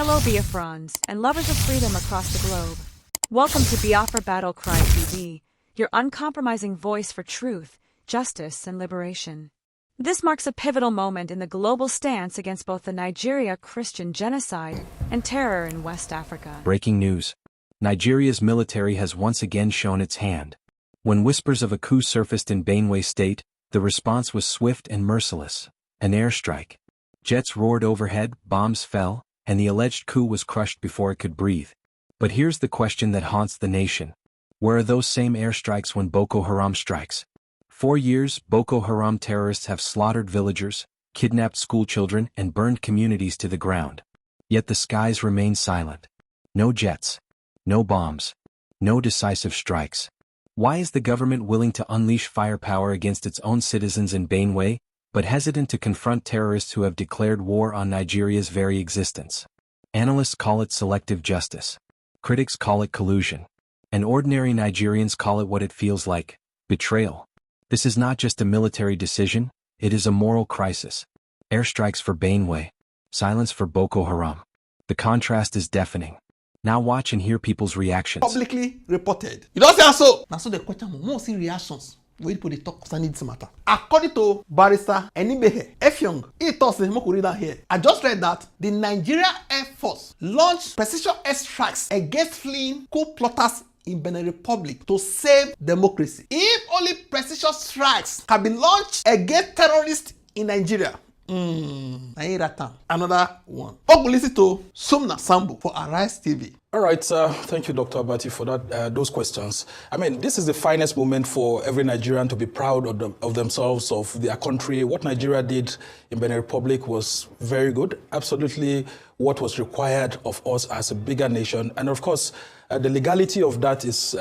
Hello Biafrans and lovers of freedom across the globe. Welcome to Biafra Battle Cry TV, your uncompromising voice for truth, justice, and liberation. This marks a pivotal moment in the global stance against both the Nigeria Christian genocide and terror in West Africa. Breaking news. Nigeria's military has once again shown its hand. When whispers of a coup surfaced in Benue State, the response was swift and merciless. An airstrike. Jets roared overhead, bombs fell, and the alleged coup was crushed before it could breathe. But here's the question that haunts the nation. Where are those same airstrikes when Boko Haram strikes? 4 years, Boko Haram terrorists have slaughtered villagers, kidnapped schoolchildren, and burned communities to the ground. Yet the skies remain silent. No jets. No bombs. No decisive strikes. Why is the government willing to unleash firepower against its own citizens in Benue, but hesitant to confront terrorists who have declared war on Nigeria's very existence? Analysts call it selective justice. Critics call it collusion. And ordinary Nigerians call it what it feels like: betrayal. This is not just a military decision, it is a moral crisis. Airstrikes for Benue. Silence for Boko Haram. The contrast is deafening. Now watch and hear people's reactions. Publicly reported. You don't say so. Now so the question more see reactions. We put the talk concerning this matter. According to Barrister Enibehe Efyong, he talks in Mokurida here. I just read that the Nigeria Air Force launched precision airstrikes against fleeing coup plotters in Benin Republic to save democracy. If only precision strikes can be launched against terrorists in Nigeria, another one. Listen to Sumna Sambu for Arise TV. All right, thank you, Dr. Abati, for that. Those questions. I mean, this is the finest moment for every Nigerian to be proud of themselves, of their country. What Nigeria did in Benin Republic was very good, absolutely what was required of us as a bigger nation. And of course, the legality of that is,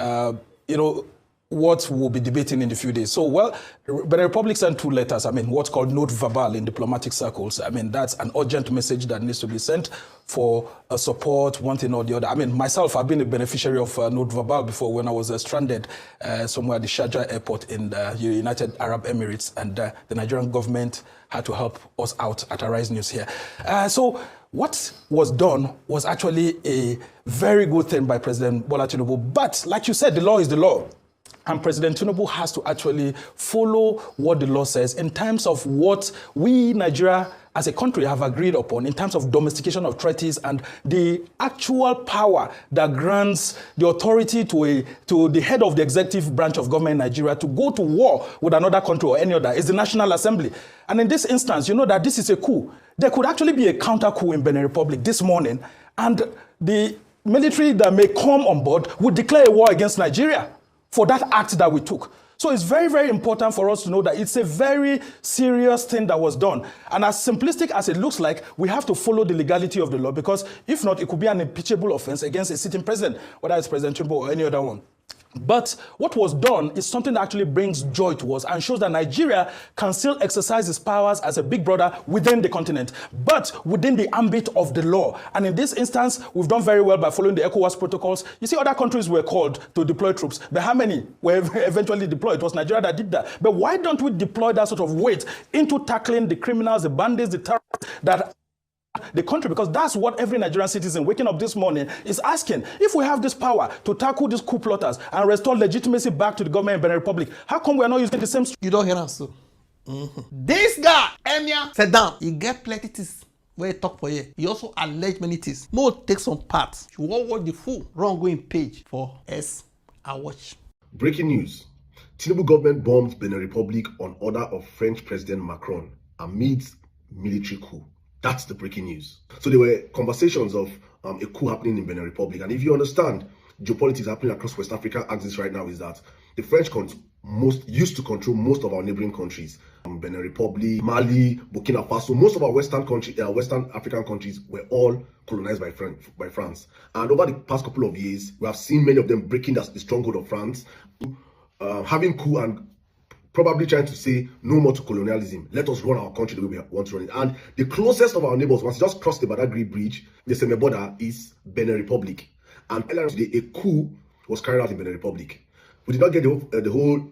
what we'll be debating in a few days. So, well, Benin Republic sent 2 letters, what's called note verbal in diplomatic circles. That's an urgent message that needs to be sent for support, one thing or the other. Myself, I've been a beneficiary of note verbal before when I was stranded somewhere at the Sharjah airport in the United Arab Emirates, and the Nigerian government had to help us out at Arise News here. So what was done was actually a very good thing by President Bola Tinubu. But like you said, the law is the law. And President Tinubu has to actually follow what the law says in terms of what we, Nigeria, as a country have agreed upon in terms of domestication of treaties and the actual power that grants the authority to the head of the executive branch of government in Nigeria to go to war with another country or any other is the National Assembly. And in this instance, you know that this is a coup. There could actually be a counter coup in Benin Republic this morning, and the military that may come on board would declare a war against Nigeria for that act that we took. So it's very, very important for us to know that it's a very serious thing that was done. And as simplistic as it looks like, we have to follow the legality of the law, because if not, it could be an impeachable offense against a sitting president, whether it's President Tinubu or any other one. But what was done is something that actually brings joy to us and shows that Nigeria can still exercise its powers as a big brother within the continent, but within the ambit of the law. And in this instance, we've done very well by following the ECOWAS protocols. You see, other countries were called to deploy troops, but how many were eventually deployed? It was Nigeria that did that. But why don't we deploy that sort of weight into tackling the criminals, the bandits, the terrorists that the country? Because that's what every Nigerian citizen waking up this morning is asking. If we have this power to tackle these coup plotters and restore legitimacy back to the government in Benin Republic, how come we are not using the same? You don't hear us, so. This guy, Emir, sit down. He get plenty things where he talk for you. He also allege many things. More take some parts. You won't watch the full wrong-going page for S. I watch. Breaking news. Tinubu government bombed Benin Republic on order of French President Macron amidst military coup. That's the breaking news. So there were conversations of a coup happening in Benin Republic. And if you understand geopolitics happening across West Africa axis right now, is that the French used to control most of our neighboring countries. Benin Republic, Mali, Burkina Faso, most of our Western African countries were all colonized by France. And over the past couple of years, we have seen many of them breaking the stronghold of France, having coup and probably trying to say no more to colonialism. Let us run our country the way we want to run it. And the closest of our neighbors, once you just cross the Badagry Bridge, the same border, is Benin Republic. And today, a coup was carried out in Benin Republic. We did not get the whole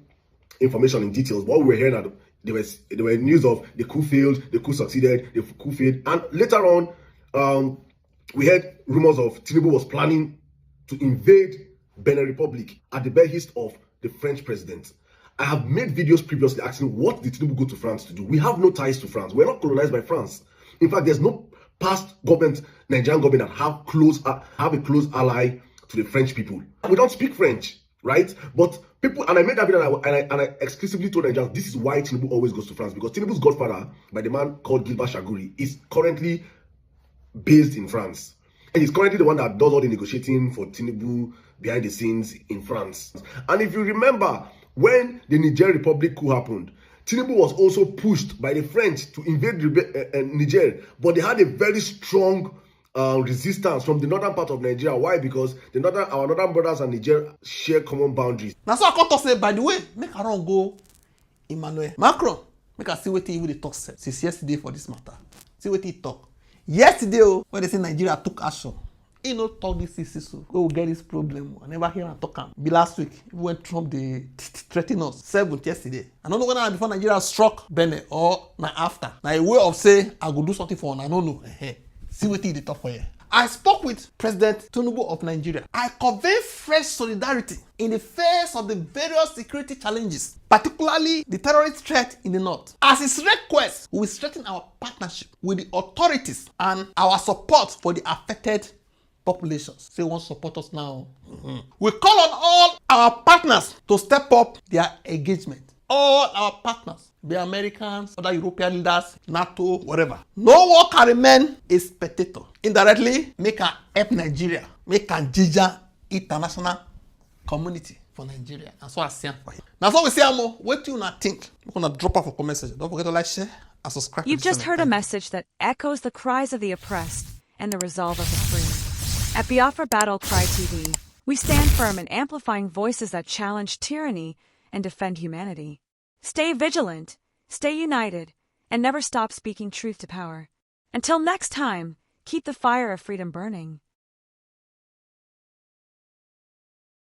information in details, but what we were hearing that there were news of the coup failed, the coup succeeded, the coup failed, and later on, We heard rumors of Tinubu was planning to invade Benin Republic at the behest of the French president. I have made videos previously asking what did Tinubu go to France to do. We have no ties to France. We're not colonized by France. In fact, there's no past government, Nigerian government, that have a close ally to the French people. We don't speak French, right? But people, and I made that video and I exclusively told Nigerians this is why Tinubu always goes to France, because Tinubu's godfather, by the man called Gilbert Chaguri, is currently based in France. And he's currently the one that does all the negotiating for Tinubu behind the scenes in France. And if you remember, when the Niger Republic coup happened, Tinubu was also pushed by the French to invade Niger, but they had a very strong resistance from the northern part of Nigeria. Why? Because our northern brothers and Niger share common boundaries. Now, so I come to say, by the way, make I don't go Emmanuel Macron. Make I see what he talk since yesterday for this matter. See what he talk. Yesterday, when they say Nigeria took action, he no talk this so we will get this problem. I never hear him talk him. Be last week when Trump they threatened us 7th yesterday. I don't know whether before Nigeria struck Benin or now after. Now a way of say I go do something for one. I don't know. See what he talk for you. I spoke with President Tinubu of Nigeria. I convey fresh solidarity in the face of the various security challenges, particularly the terrorist threat in the north. As his request, we will strengthen our partnership with the authorities and our support for the affected populations. Say won't support us now. We call on all our partners to step up their engagement. All our partners, be Americans, other European leaders, NATO, whatever. No one can remain a spectator. Indirectly, make her help Nigeria, make her ginger international community for Nigeria. That's what I say for him. That's what we say, Amo. What do you not think? We're gonna drop off a comment section. Don't forget to like, share, and subscribe. You've just heard a message that echoes the cries of the oppressed and the resolve of the free. At Biafra Battle Cry TV, we stand firm in amplifying voices that challenge tyranny and defend humanity. Stay vigilant, stay united, and never stop speaking truth to power. Until next time, keep the fire of freedom burning.